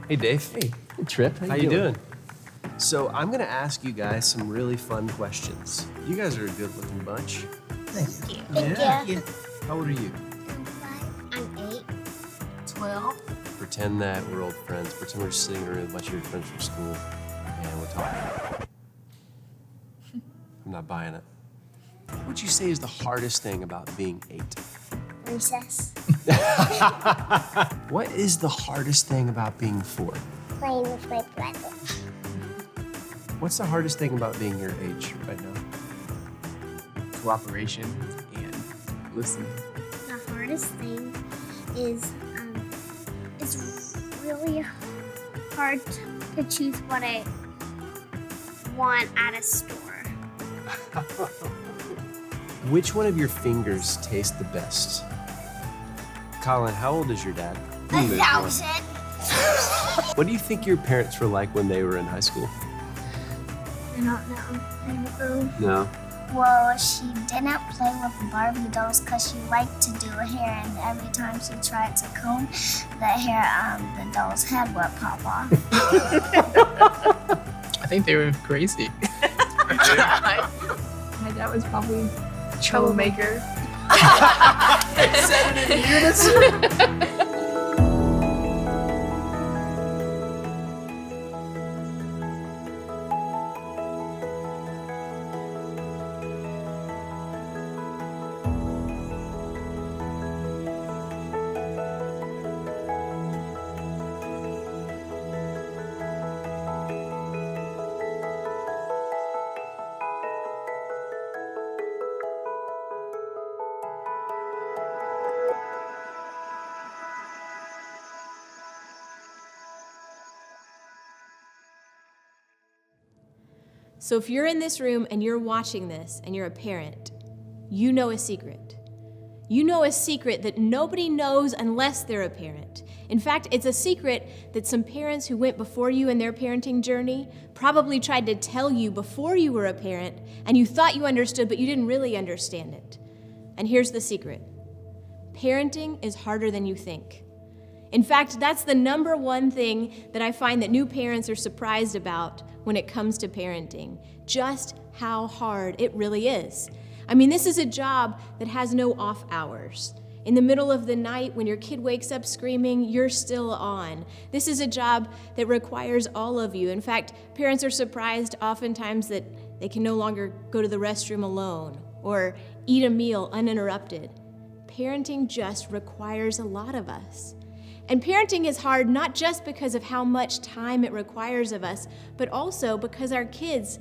Hey, Dave. Hey Trip. How you doing? So I'm gonna ask you guys some really fun questions. You guys are a good-looking bunch. Thank you. Thank you. How old are you? I'm 8. 12. Pretend that we're old friends. Pretend we're just sitting in a room with a bunch of your friends from school, and we're talking. I'm not buying it. What would you say is the hardest thing about being 8? Recess. What is the hardest thing about being 4? Playing with my brother. What's the hardest thing about being your age right now? Cooperation and listening. The hardest thing is it's really hard to choose what I want at a store. Which one of your fingers tastes the best? Colin, how old is your dad? 1,000. What do you think your parents were like when they were in high school? I don't know. I don't know. No. Well, she didn't play with the Barbie dolls because she liked to do her hair, and every time she tried to comb the hair, the doll's head would pop off. I think they were crazy. My dad was probably a troublemaker. Said it in unison. So if you're in this room and you're watching this and you're a parent, you know a secret. You know a secret that nobody knows unless they're a parent. In fact, it's a secret that some parents who went before you in their parenting journey probably tried to tell you before you were a parent, and you thought you understood, but you didn't really understand it. And here's the secret. Parenting is harder than you think. In fact, that's the number one thing that I find that new parents are surprised about when it comes to parenting, just how hard it really is. I mean, this is a job that has no off hours. In the middle of the night, when your kid wakes up screaming, you're still on. This is a job that requires all of you. In fact, parents are surprised oftentimes that they can no longer go to the restroom alone or eat a meal uninterrupted. Parenting just requires a lot of us. And parenting is hard not just because of how much time it requires of us, but also because our kids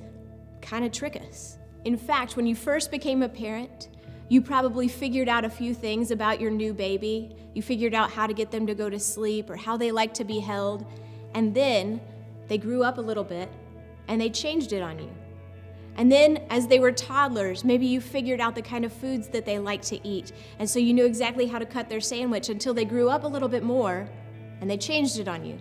kind of trick us. In fact, when you first became a parent, you probably figured out a few things about your new baby. You figured out how to get them to go to sleep or how they like to be held. And then they grew up a little bit and they changed it on you. And then as they were toddlers, maybe you figured out the kind of foods that they like to eat. And so you knew exactly how to cut their sandwich until they grew up a little bit more and they changed it on you.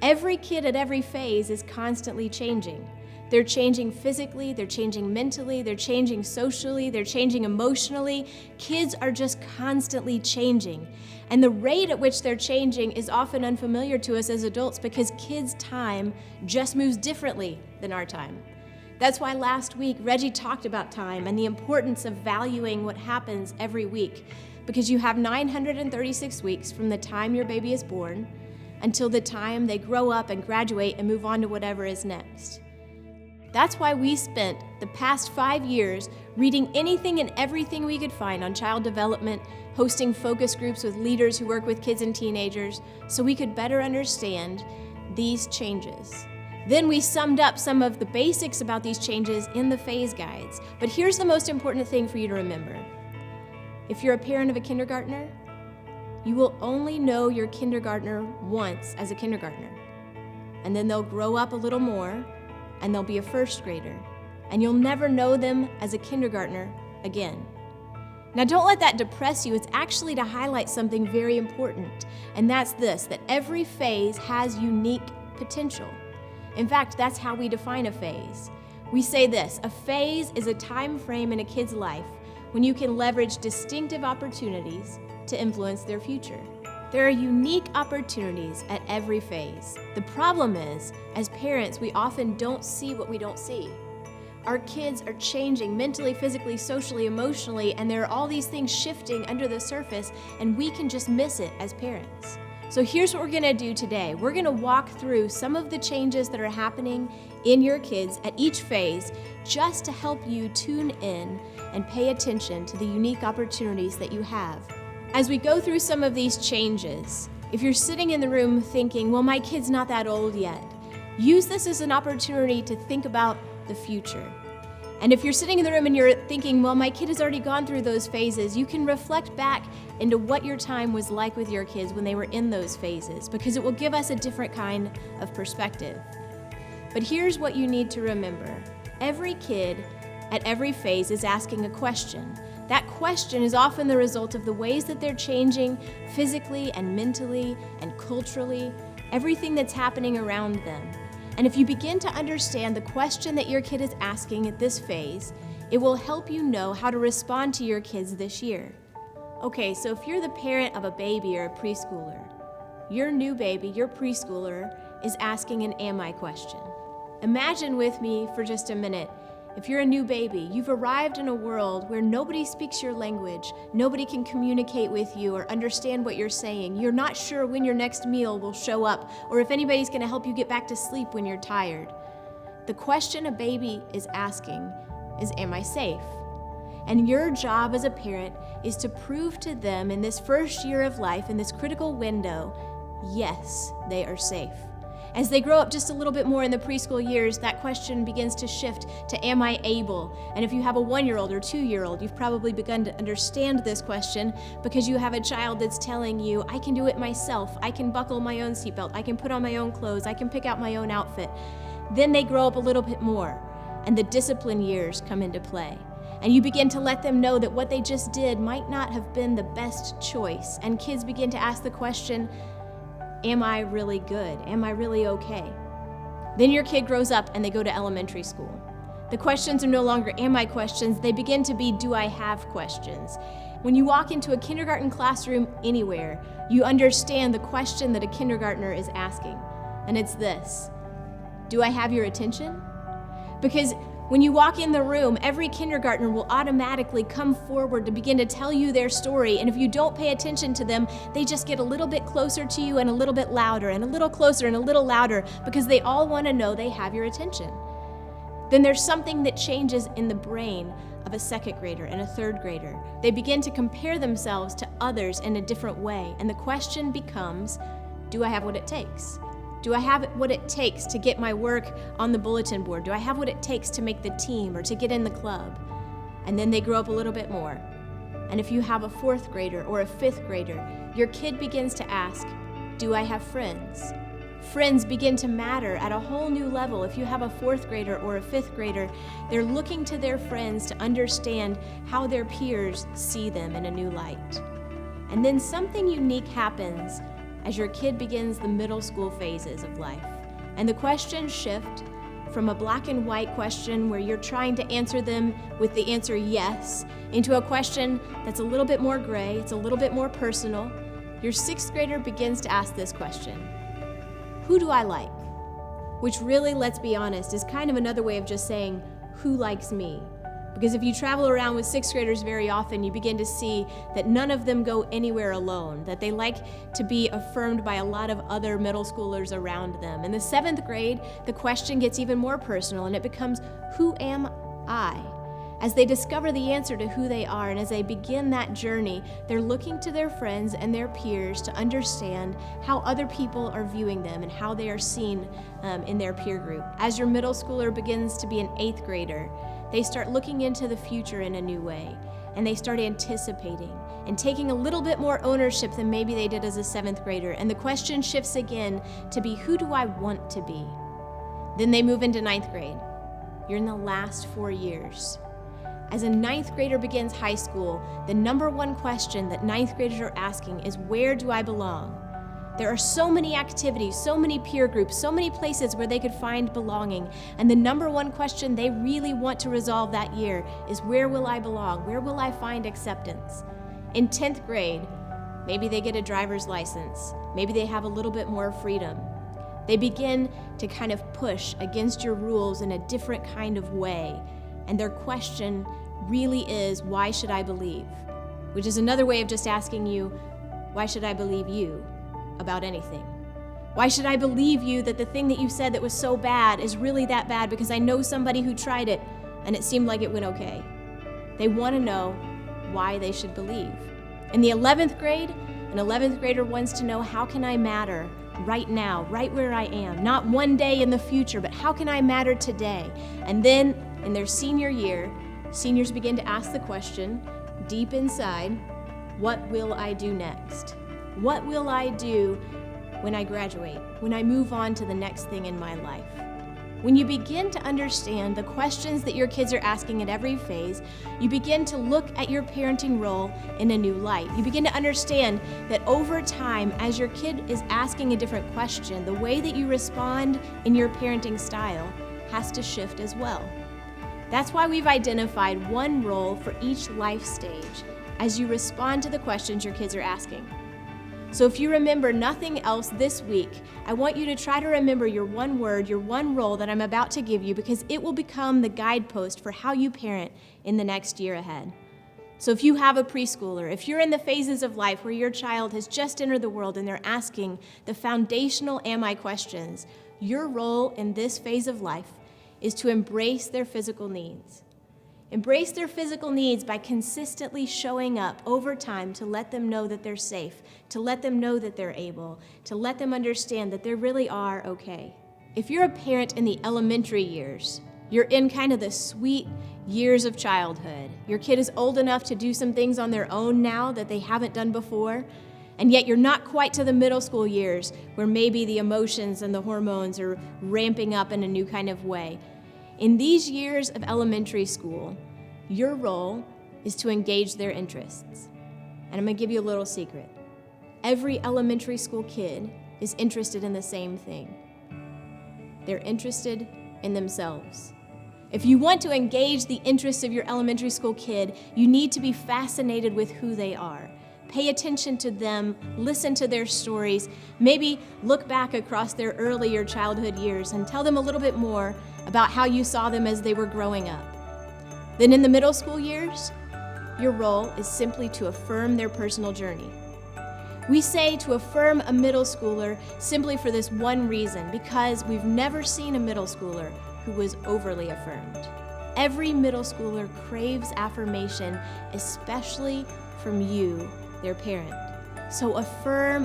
Every kid at every phase is constantly changing. They're changing physically, they're changing mentally, they're changing socially, they're changing emotionally. Kids are just constantly changing. And the rate at which they're changing is often unfamiliar to us as adults because kids' time just moves differently than our time. That's why last week, Reggie talked about time and the importance of valuing what happens every week, because you have 936 weeks from the time your baby is born until the time they grow up and graduate and move on to whatever is next. That's why we spent the past 5 years reading anything and everything we could find on child development, hosting focus groups with leaders who work with kids and teenagers, so we could better understand these changes. Then we summed up some of the basics about these changes in the phase guides. But here's the most important thing for you to remember. If you're a parent of a kindergartner, you will only know your kindergartner once as a kindergartner. And then they'll grow up a little more, and they'll be a first grader. And you'll never know them as a kindergartner again. Now don't let that depress you. It's actually to highlight something very important. And that's this, that every phase has unique potential. In fact, that's how we define a phase. We say this, a phase is a time frame in a kid's life when you can leverage distinctive opportunities to influence their future. There are unique opportunities at every phase. The problem is, as parents, we often don't see what we don't see. Our kids are changing mentally, physically, socially, emotionally, and there are all these things shifting under the surface, and we can just miss it as parents. So here's what we're gonna do today. We're gonna walk through some of the changes that are happening in your kids at each phase just to help you tune in and pay attention to the unique opportunities that you have. As we go through some of these changes, if you're sitting in the room thinking, well, my kid's not that old yet, use this as an opportunity to think about the future. And if you're sitting in the room and you're thinking, well, my kid has already gone through those phases, you can reflect back into what your time was like with your kids when they were in those phases, because it will give us a different kind of perspective. But here's what you need to remember. Every kid at every phase is asking a question. That question is often the result of the ways that they're changing physically and mentally and culturally, everything that's happening around them. And if you begin to understand the question that your kid is asking at this phase, it will help you know how to respond to your kids this year. Okay, so if you're the parent of a baby or a preschooler, your new baby, your preschooler, is asking an am I question. Imagine with me for just a minute, if you're a new baby, you've arrived in a world where nobody speaks your language, nobody can communicate with you or understand what you're saying. You're not sure when your next meal will show up or if anybody's going to help you get back to sleep when you're tired. The question a baby is asking is, am I safe? And your job as a parent is to prove to them in this first year of life, in this critical window, yes, they are safe. As they grow up just a little bit more in the preschool years, that question begins to shift to, am I able? And if you have a 1-year-old or 2-year-old, you've probably begun to understand this question because you have a child that's telling you, I can do it myself. I can buckle my own seatbelt. I can put on my own clothes. I can pick out my own outfit. Then they grow up a little bit more, and the discipline years come into play. And you begin to let them know that what they just did might not have been the best choice. And kids begin to ask the question, am I really good? Am I really okay? Then your kid grows up and they go to elementary school. The questions are no longer am I questions, they begin to be do I have questions. When you walk into a kindergarten classroom anywhere, you understand the question that a kindergartner is asking. And it's this, do I have your attention? Because when you walk in the room, every kindergartner will automatically come forward to begin to tell you their story. And if you don't pay attention to them, they just get a little bit closer to you and a little bit louder and a little closer and a little louder because they all want to know they have your attention. Then there's something that changes in the brain of a second grader and a third grader. They begin to compare themselves to others in a different way. And the question becomes, do I have what it takes? Do I have what it takes to get my work on the bulletin board? Do I have what it takes to make the team or to get in the club? And then they grow up a little bit more. And if you have a 4th grader or a 5th grader, your kid begins to ask, do I have friends? Friends begin to matter at a whole new level. If you have a 4th grader or a 5th grader, they're looking to their friends to understand how their peers see them in a new light. And then something unique happens as your kid begins the middle school phases of life. And the questions shift from a black and white question where you're trying to answer them with the answer yes, into a question that's a little bit more gray, it's a little bit more personal. Your 6th grader begins to ask this question, who do I like? Which really, let's be honest, is kind of another way of just saying, who likes me? Because if you travel around with 6th graders very often, you begin to see that none of them go anywhere alone, that they like to be affirmed by a lot of other middle schoolers around them. In the 7th grade, the question gets even more personal and it becomes, who am I? As they discover the answer to who they are and as they begin that journey, they're looking to their friends and their peers to understand how other people are viewing them and how they are seen in their peer group. As your middle schooler begins to be an 8th grader, they start looking into the future in a new way, and they start anticipating and taking a little bit more ownership than maybe they did as a 7th grader. And the question shifts again to be, who do I want to be? Then they move into 9th grade. You're in the last 4 years. As a 9th grader begins high school, the number one question that 9th graders are asking is, where do I belong? There are so many activities, so many peer groups, so many places where they could find belonging. And the number one question they really want to resolve that year is, where will I belong? Where will I find acceptance? In 10th grade, Maybe they get a driver's license. Maybe they have a little bit more freedom. They begin to kind of push against your rules in a different kind of way. And their question really is, why should I believe? Which is another way of just asking you, why should I believe you about anything? Why should I believe you that the thing that you said that was so bad is really that bad because I know somebody who tried it and it seemed like it went okay? They want to know why they should believe. In the 11th grade, an 11th grader wants to know, how can I matter right now, right where I am? Not one day in the future, but how can I matter today? And then in their senior year, seniors begin to ask the question, deep inside, what will I do next? What will I do when I graduate, when I move on to the next thing in my life? When you begin to understand the questions that your kids are asking at every phase, you begin to look at your parenting role in a new light. You begin to understand that over time, as your kid is asking a different question, the way that you respond in your parenting style has to shift as well. That's why we've identified one role for each life stage as you respond to the questions your kids are asking. So if you remember nothing else this week, I want you to try to remember your one word, your one role that I'm about to give you, because it will become the guidepost for how you parent in the next year ahead. So if you have a preschooler, if you're in the phases of life where your child has just entered the world and they're asking the foundational am I questions, your role in this phase of life is to embrace their physical needs. Embrace their physical needs by consistently showing up over time to let them know that they're safe, to let them know that they're able, to let them understand that they really are okay. If you're a parent in the elementary years, you're in kind of the sweet years of childhood. Your kid is old enough to do some things on their own now that they haven't done before, and yet you're not quite to the middle school years where maybe the emotions and the hormones are ramping up in a new kind of way. In these years of elementary school, your role is to engage their interests. And I'm gonna give you a little secret. Every elementary school kid is interested in the same thing. They're interested in themselves. If you want to engage the interests of your elementary school kid, you need to be fascinated with who they are. Pay attention to them, listen to their stories, maybe look back across their earlier childhood years and tell them a little bit more about how you saw them as they were growing up. Then in the middle school years, your role is simply to affirm their personal journey. We say to affirm a middle schooler simply for this one reason, because we've never seen a middle schooler who was overly affirmed. Every middle schooler craves affirmation, especially from you, their parent. So affirm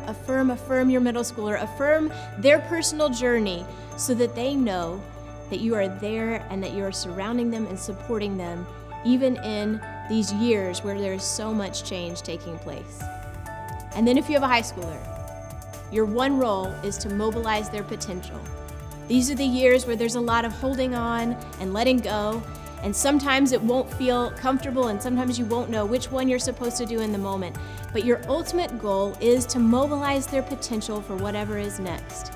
your middle schooler, affirm their personal journey so that they know that you are there and that you are surrounding them and supporting them, even in these years where there is so much change taking place. And then if you have a high schooler, your one role is to mobilize their potential. These are the years where there's a lot of holding on and letting go, and sometimes it won't feel comfortable and sometimes you won't know which one you're supposed to do in the moment. But your ultimate goal is to mobilize their potential for whatever is next.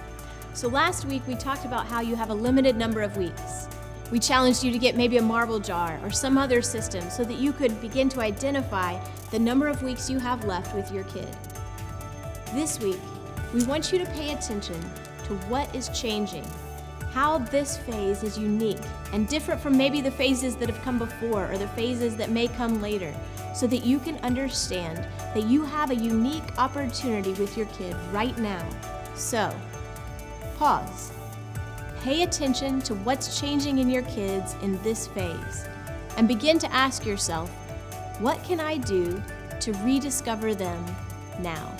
So last week we talked about how you have a limited number of weeks. We challenged you to get maybe a marble jar or some other system so that you could begin to identify the number of weeks you have left with your kid. This week, we want you to pay attention to what is changing, how this phase is unique and different from maybe the phases that have come before or the phases that may come later, so that you can understand that you have a unique opportunity with your kid right now. So, pause. Pay attention to what's changing in your kids in this phase and begin to ask yourself, what can I do to rediscover them now?